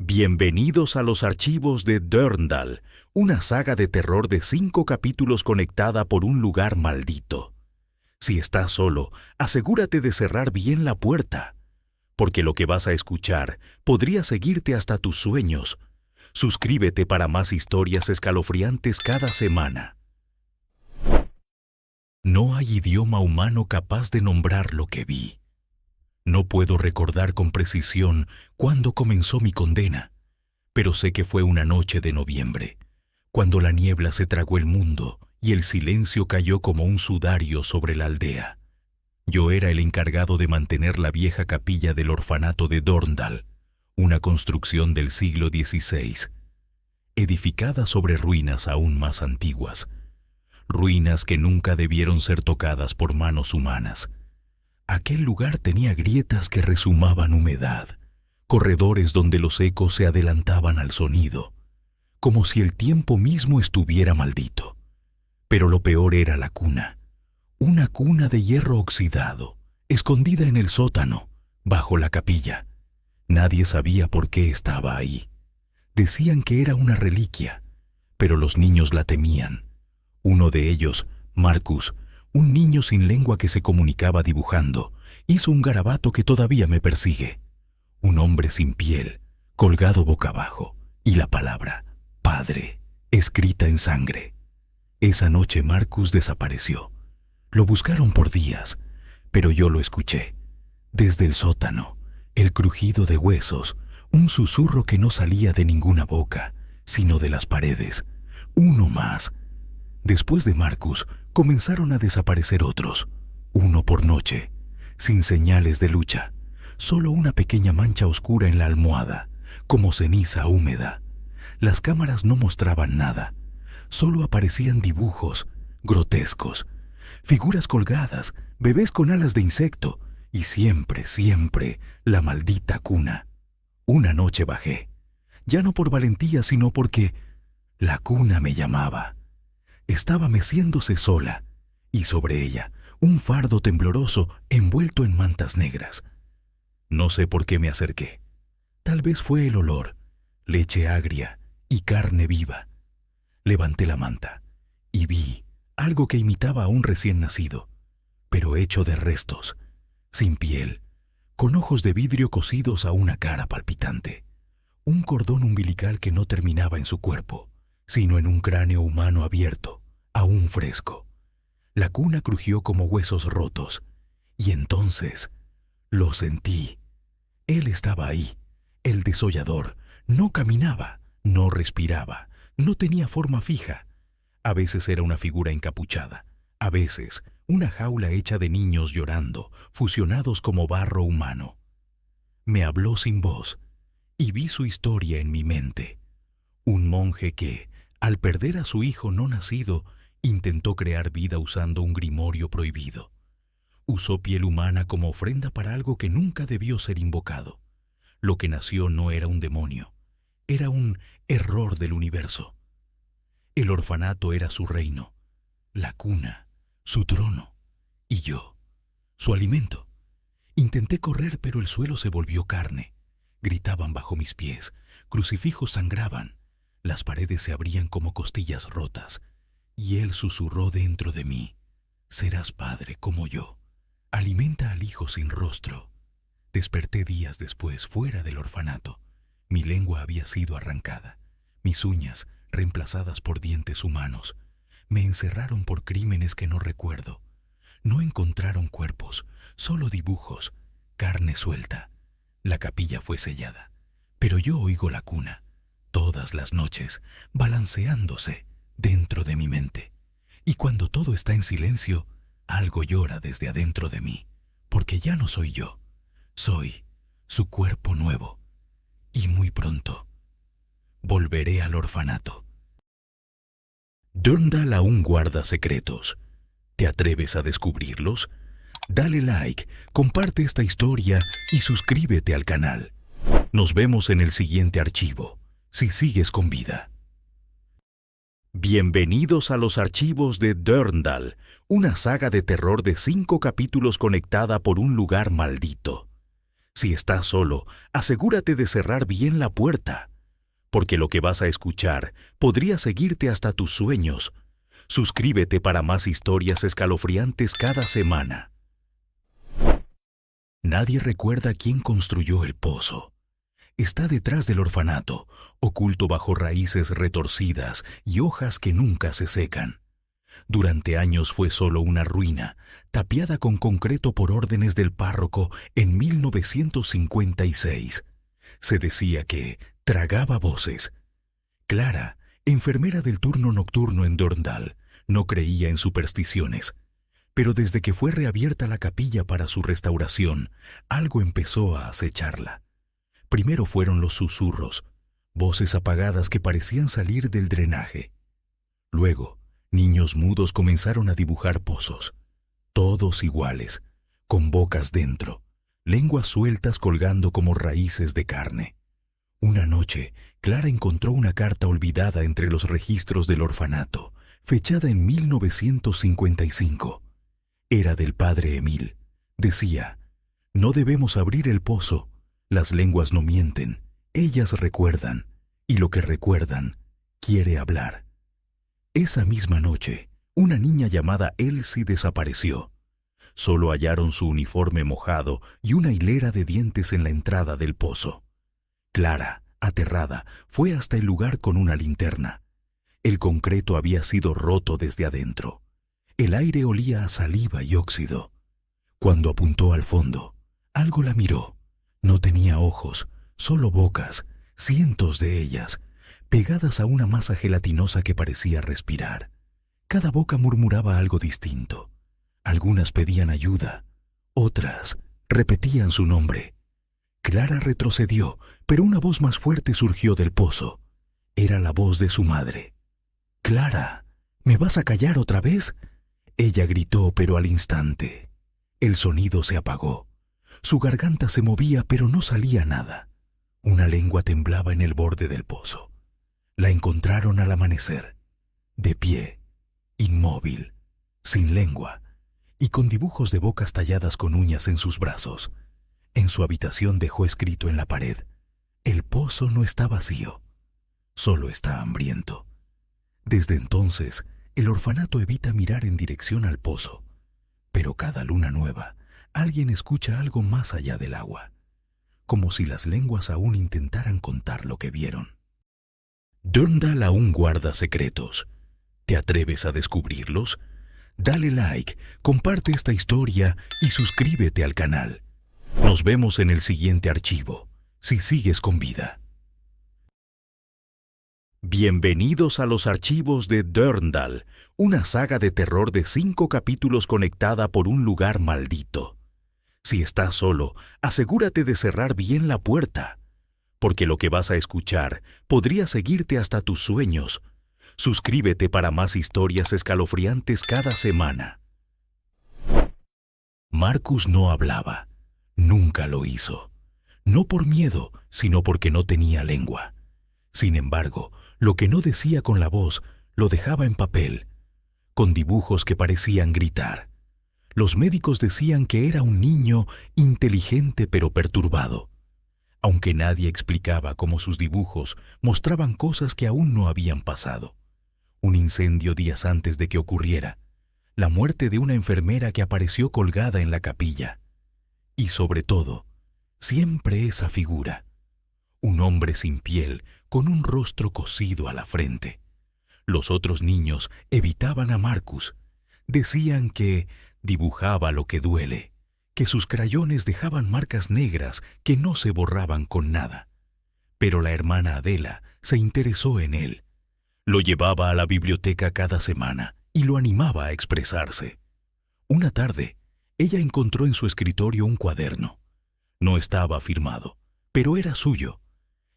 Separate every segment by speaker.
Speaker 1: Bienvenidos a los archivos de Dörndal, una saga de terror de 5 capítulos conectada por un lugar maldito. Si estás solo, asegúrate de cerrar bien la puerta, porque lo que vas a escuchar podría seguirte hasta tus sueños. Suscríbete para más historias escalofriantes cada semana. No hay idioma humano capaz de nombrar lo que vi. No puedo recordar con precisión cuándo comenzó mi condena, pero sé que fue una noche de noviembre, cuando la niebla se tragó el mundo y el silencio cayó como un sudario sobre la aldea. Yo era el encargado de mantener la vieja capilla del orfanato de Dörndal, una construcción del siglo XVI, edificada sobre ruinas aún más antiguas, ruinas que nunca debieron ser tocadas por manos humanas. Aquel lugar tenía grietas que rezumaban humedad, corredores donde los ecos se adelantaban al sonido, como si el tiempo mismo estuviera maldito. Pero lo peor era la cuna, una cuna de hierro oxidado, escondida en el sótano, bajo la capilla. Nadie sabía por qué estaba ahí. Decían que era una reliquia, pero los niños la temían. Uno de ellos, Marcus, un niño sin lengua que se comunicaba dibujando, hizo un garabato que todavía me persigue. Un hombre sin piel, colgado boca abajo, y la palabra Padre, escrita en sangre. Esa noche Marcus desapareció. Lo buscaron por días, pero yo lo escuché. Desde el sótano, el crujido de huesos, un susurro que no salía de ninguna boca, sino de las paredes. Uno más. Después de Marcus, comenzaron a desaparecer otros, uno por noche, sin señales de lucha, solo una pequeña mancha oscura en la almohada, como ceniza húmeda. Las cámaras no mostraban nada, solo aparecían dibujos grotescos, figuras colgadas, bebés con alas de insecto y siempre, siempre la maldita cuna. Una noche bajé, ya no por valentía, sino porque la cuna me llamaba. Estaba meciéndose sola, y sobre ella un fardo tembloroso envuelto en mantas negras. No sé por qué me acerqué. Tal vez fue el olor, leche agria y carne viva. Levanté la manta y vi algo que imitaba a un recién nacido, pero hecho de restos, sin piel, con ojos de vidrio cosidos a una cara palpitante. Un cordón umbilical que no terminaba en su cuerpo, sino en un cráneo humano abierto, aún fresco. La cuna crujió como huesos rotos, y entonces lo sentí. Él estaba ahí, el desollador. No caminaba, no respiraba, no tenía forma fija. A veces era una figura encapuchada, a veces una jaula hecha de niños llorando, fusionados como barro humano. Me habló sin voz, y vi su historia en mi mente. Un monje que, al perder a su hijo no nacido, intentó crear vida usando un grimorio prohibido. Usó piel humana como ofrenda para algo que nunca debió ser invocado. Lo que nació no era un demonio, era un error del universo. El orfanato era su reino, la cuna, su trono, y yo, su alimento. Intenté correr, pero el suelo se volvió carne. Gritaban bajo mis pies, crucifijos sangraban, las paredes se abrían como costillas rotas, y él susurró dentro de mí: serás padre como yo. Alimenta al hijo sin rostro. Desperté días después, fuera del orfanato. Mi lengua había sido arrancada, mis uñas reemplazadas por dientes humanos. Me encerraron por crímenes que no recuerdo. No encontraron cuerpos, solo dibujos, carne suelta. La capilla fue sellada, pero yo oigo la cuna, todas las noches, balanceándose dentro de mi mente. Y cuando todo está en silencio, algo llora desde adentro de mí, porque ya no soy yo, soy su cuerpo nuevo. Y muy pronto, volveré al orfanato. Dörndal aún guarda secretos. ¿Te atreves a descubrirlos? Dale like, comparte esta historia y suscríbete al canal. Nos vemos en el siguiente archivo, si sigues con vida. Bienvenidos a los archivos de Dörndal, una saga de terror de 5 capítulos conectada por un lugar maldito. Si estás solo, asegúrate de cerrar bien la puerta, porque lo que vas a escuchar podría seguirte hasta tus sueños. Suscríbete para más historias escalofriantes cada semana. Nadie recuerda quién construyó el pozo. Está detrás del orfanato, oculto bajo raíces retorcidas y hojas que nunca se secan. Durante años fue solo una ruina, tapiada con concreto por órdenes del párroco en 1956. Se decía que tragaba voces. Clara, enfermera del turno nocturno en Dørndal, no creía en supersticiones. Pero desde que fue reabierta la capilla para su restauración, algo empezó a acecharla. Primero fueron los susurros, voces apagadas que parecían salir del drenaje. Luego, niños mudos comenzaron a dibujar pozos, todos iguales, con bocas dentro, lenguas sueltas colgando como raíces de carne. Una noche, Clara encontró una carta olvidada entre los registros del orfanato, fechada en 1955. Era del padre Emil. Decía: «No debemos abrir el pozo. Las lenguas no mienten. Ellas recuerdan. Y lo que recuerdan quiere hablar». Esa misma noche, una niña llamada Elsie desapareció. Solo hallaron su uniforme mojado y una hilera de dientes en la entrada del pozo. Clara, aterrada, fue hasta el lugar con una linterna. El concreto había sido roto desde adentro. El aire olía a saliva y óxido. Cuando apuntó al fondo, algo la miró. No tenía ojos, solo bocas, cientos de ellas, pegadas a una masa gelatinosa que parecía respirar. Cada boca murmuraba algo distinto. Algunas pedían ayuda, otras repetían su nombre. Clara retrocedió, pero una voz más fuerte surgió del pozo. Era la voz de su madre. «Clara, ¿me vas a callar otra vez?». Ella gritó, pero al instante, el sonido se apagó. Su garganta se movía, pero no salía nada. Una lengua temblaba en el borde del pozo. La encontraron al amanecer, de pie, inmóvil, sin lengua, y con dibujos de bocas talladas con uñas en sus brazos. En su habitación dejó escrito en la pared: «El pozo no está vacío, solo está hambriento». Desde entonces, el orfanato evita mirar en dirección al pozo, pero cada luna nueva, alguien escucha algo más allá del agua, como si las lenguas aún intentaran contar lo que vieron. Dørndal aún guarda secretos. ¿Te atreves a descubrirlos? Dale like, comparte esta historia y suscríbete al canal. Nos vemos en el siguiente archivo, si sigues con vida. Bienvenidos a los archivos de Dørndal, una saga de terror de 5 capítulos conectada por un lugar maldito. Si estás solo, asegúrate de cerrar bien la puerta, porque lo que vas a escuchar podría seguirte hasta tus sueños. Suscríbete para más historias escalofriantes cada semana. Marcus no hablaba. Nunca lo hizo. No por miedo, sino porque no tenía lengua. Sin embargo, lo que no decía con la voz lo dejaba en papel, con dibujos que parecían gritar. Los médicos decían que era un niño inteligente pero perturbado, aunque nadie explicaba cómo sus dibujos mostraban cosas que aún no habían pasado. Un incendio días antes de que ocurriera, la muerte de una enfermera que apareció colgada en la capilla, y sobre todo, siempre esa figura, un hombre sin piel con un rostro cosido a la frente. Los otros niños evitaban a Marcus. Decían que dibujaba lo que duele, que sus crayones dejaban marcas negras que no se borraban con nada. Pero la hermana Adela se interesó en él. Lo llevaba a la biblioteca cada semana y lo animaba a expresarse. Una tarde, ella encontró en su escritorio un cuaderno. No estaba firmado, pero era suyo.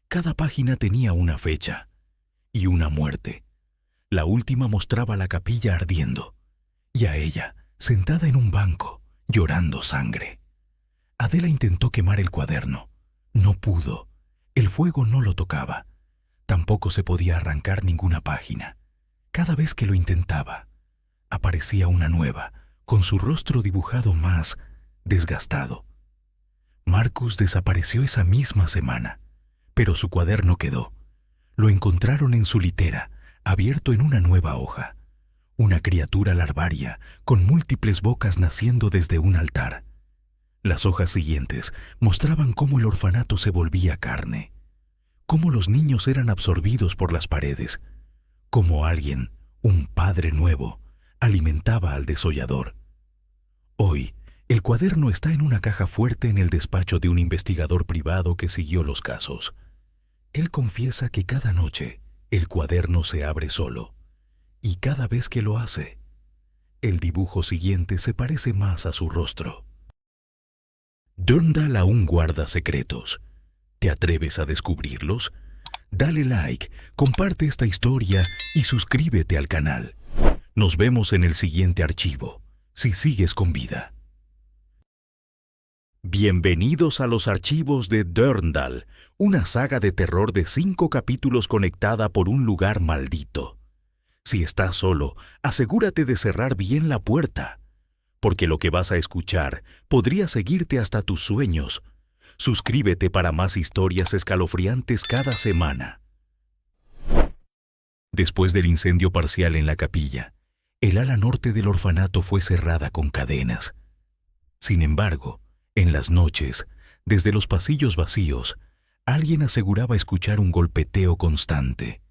Speaker 1: Cada página tenía una fecha y una muerte. La última mostraba la capilla ardiendo y a ella sentada en un banco, llorando sangre. Adela intentó quemar el cuaderno. No pudo. El fuego no lo tocaba. Tampoco se podía arrancar ninguna página. Cada vez que lo intentaba, aparecía una nueva, con su rostro dibujado más desgastado. Marcus desapareció esa misma semana, pero su cuaderno quedó. Lo encontraron en su litera, abierto en una nueva hoja. Una criatura larvaria, con múltiples bocas naciendo desde un altar. Las hojas siguientes mostraban cómo el orfanato se volvía carne, cómo los niños eran absorbidos por las paredes, cómo alguien, un padre nuevo, alimentaba al desollador. Hoy, el cuaderno está en una caja fuerte en el despacho de un investigador privado que siguió los casos. Él confiesa que cada noche el cuaderno se abre solo, y cada vez que lo hace, el dibujo siguiente se parece más a su rostro. Durndal aún guarda secretos. ¿Te atreves a descubrirlos? Dale like, comparte esta historia y suscríbete al canal. Nos vemos en el siguiente archivo, si sigues con vida. Bienvenidos a los archivos de Durndal, una saga de terror de 5 capítulos conectada por un lugar maldito. Si estás solo, asegúrate de cerrar bien la puerta, porque lo que vas a escuchar podría seguirte hasta tus sueños. Suscríbete para más historias escalofriantes cada semana. Después del incendio parcial en la capilla, el ala norte del orfanato fue cerrada con cadenas. Sin embargo, en las noches, desde los pasillos vacíos, alguien aseguraba escuchar un golpeteo constante,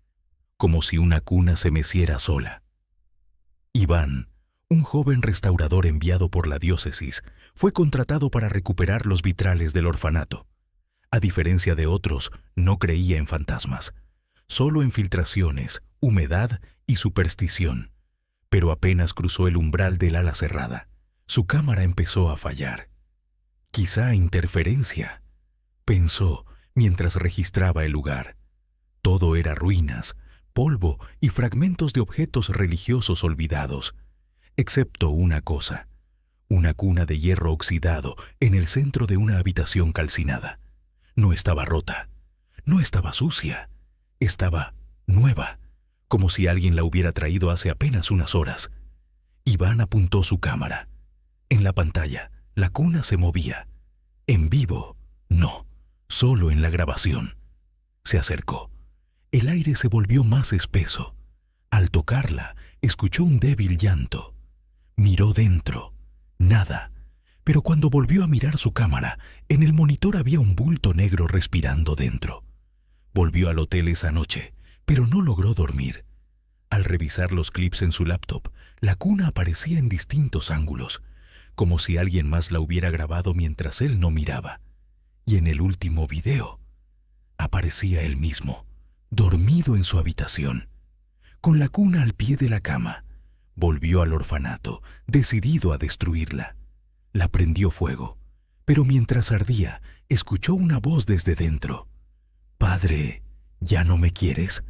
Speaker 1: como si una cuna se meciera sola. Iván, un joven restaurador enviado por la diócesis, fue contratado para recuperar los vitrales del orfanato. A diferencia de otros, no creía en fantasmas, solo en filtraciones, humedad y superstición. Pero apenas cruzó el umbral del ala cerrada, su cámara empezó a fallar. Quizá interferencia, pensó mientras registraba el lugar. Todo era ruinas, polvo y fragmentos de objetos religiosos olvidados, excepto una cosa, una cuna de hierro oxidado en el centro de una habitación calcinada. No estaba rota, no estaba sucia, estaba nueva, como si alguien la hubiera traído hace apenas unas horas. Iván apuntó su cámara. En la pantalla, la cuna se movía. En vivo, no, solo en la grabación. Se acercó. El aire se volvió más espeso. Al tocarla, escuchó un débil llanto. Miró dentro. Nada. Pero cuando volvió a mirar su cámara, en el monitor había un bulto negro respirando dentro. Volvió al hotel esa noche, pero no logró dormir. Al revisar los clips en su laptop, la cuna aparecía en distintos ángulos, como si alguien más la hubiera grabado mientras él no miraba. Y en el último video, aparecía él mismo, dormido en su habitación, con la cuna al pie de la cama. Volvió al orfanato, decidido a destruirla. La prendió fuego, pero mientras ardía, escuchó una voz desde dentro. «Padre, ¿ya no me quieres?».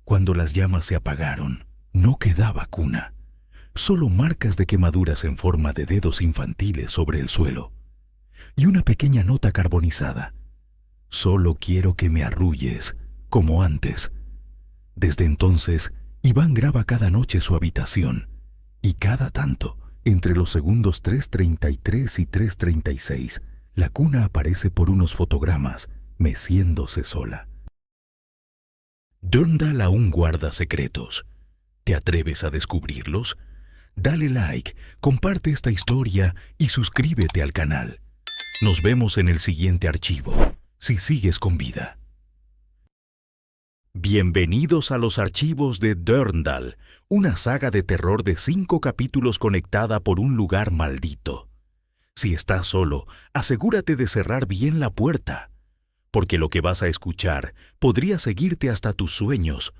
Speaker 1: Cuando las llamas se apagaron, no quedaba cuna, solo marcas de quemaduras en forma de dedos infantiles sobre el suelo, y una pequeña nota carbonizada. «Solo quiero que me arrulles, como antes». Desde entonces, Iván graba cada noche su habitación, y cada tanto, entre los segundos 3:33 y 3:36, la cuna aparece por unos fotogramas, meciéndose sola. Durndal aún guarda secretos. ¿Te atreves a descubrirlos? Dale like, comparte esta historia y suscríbete al canal. Nos vemos en el siguiente archivo, si sigues con vida. Bienvenidos a los archivos de Durndal, una saga de terror de 5 capítulos conectada por un lugar maldito. Si estás solo, asegúrate de cerrar bien la puerta, porque lo que vas a escuchar podría seguirte hasta tus sueños.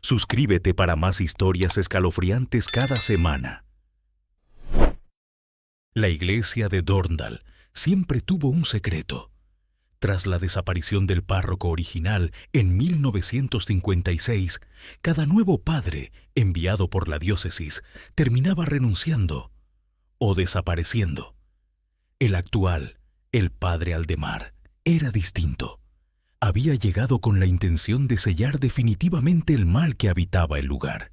Speaker 1: Suscríbete para más historias escalofriantes cada semana. La iglesia de Durndal siempre tuvo un secreto. Tras la desaparición del párroco original en 1956, cada nuevo padre, enviado por la diócesis, terminaba renunciando o desapareciendo. El actual, el padre Aldemar, era distinto. Había llegado con la intención de sellar definitivamente el mal que habitaba el lugar.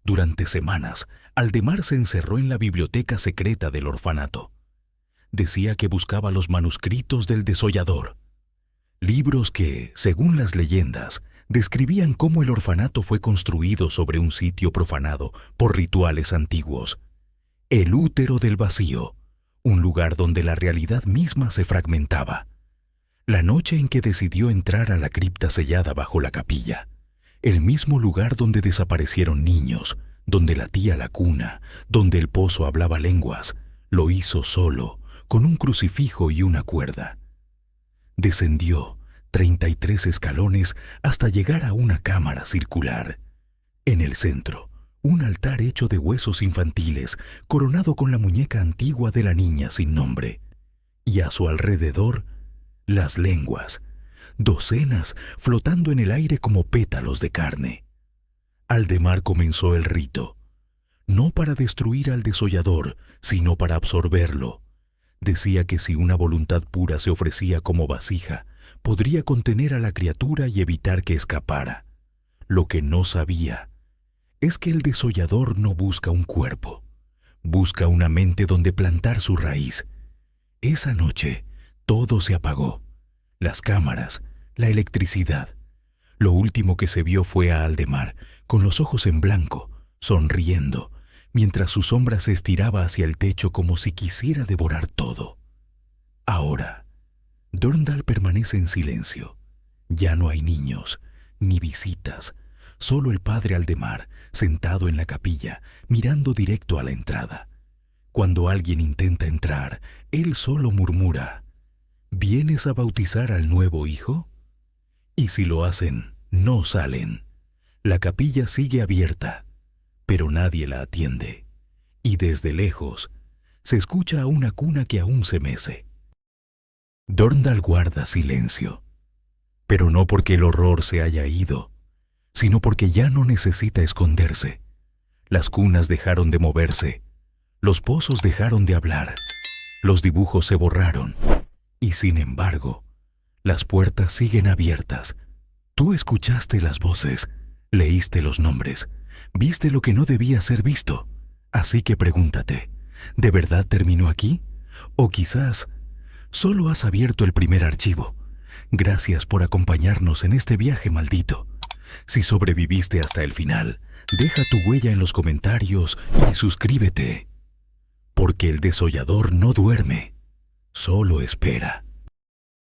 Speaker 1: Durante semanas, Aldemar se encerró en la biblioteca secreta del orfanato. Decía que buscaba los manuscritos del desollador, libros que, según las leyendas, describían cómo el orfanato fue construido sobre un sitio profanado por rituales antiguos. El útero del vacío, un lugar donde la realidad misma se fragmentaba. La noche en que decidió entrar a la cripta sellada bajo la capilla, el mismo lugar donde desaparecieron niños, donde latía la cuna, donde el pozo hablaba lenguas, lo hizo solo, con un crucifijo y una cuerda. Descendió 33 escalones hasta llegar a una cámara circular. En el centro, un altar hecho de huesos infantiles, coronado con la muñeca antigua de la niña sin nombre. Y a su alrededor, las lenguas, docenas flotando en el aire como pétalos de carne. Aldemar comenzó el rito, no para destruir al desollador, sino para absorberlo. Decía que si una voluntad pura se ofrecía como vasija, podría contener a la criatura y evitar que escapara. Lo que no sabía es que el desollador no busca un cuerpo, busca una mente donde plantar su raíz. Esa noche, todo se apagó. Las cámaras, la electricidad. Lo último que se vio fue a Aldemar, con los ojos en blanco, sonriendo, mientras su sombra se estiraba hacia el techo como si quisiera devorar todo. Ahora, Dörndal permanece en silencio. Ya no hay niños, ni visitas, solo el padre Aldemar, sentado en la capilla, mirando directo a la entrada. Cuando alguien intenta entrar, él solo murmura: ¿vienes a bautizar al nuevo hijo? Y si lo hacen, no salen. La capilla sigue abierta, pero nadie la atiende. Y desde lejos, se escucha a una cuna que aún se mece. Dörndal guarda silencio, pero no porque el horror se haya ido, sino porque ya no necesita esconderse. Las cunas dejaron de moverse, los pozos dejaron de hablar, los dibujos se borraron, y sin embargo, las puertas siguen abiertas. Tú escuchaste las voces, leíste los nombres, viste lo que no debía ser visto. Así que pregúntate, ¿de verdad terminó aquí? O quizás solo has abierto el primer archivo. Gracias por acompañarnos en este viaje maldito. Si sobreviviste hasta el final, deja tu huella en los comentarios y suscríbete. Porque el desollador no duerme, solo espera.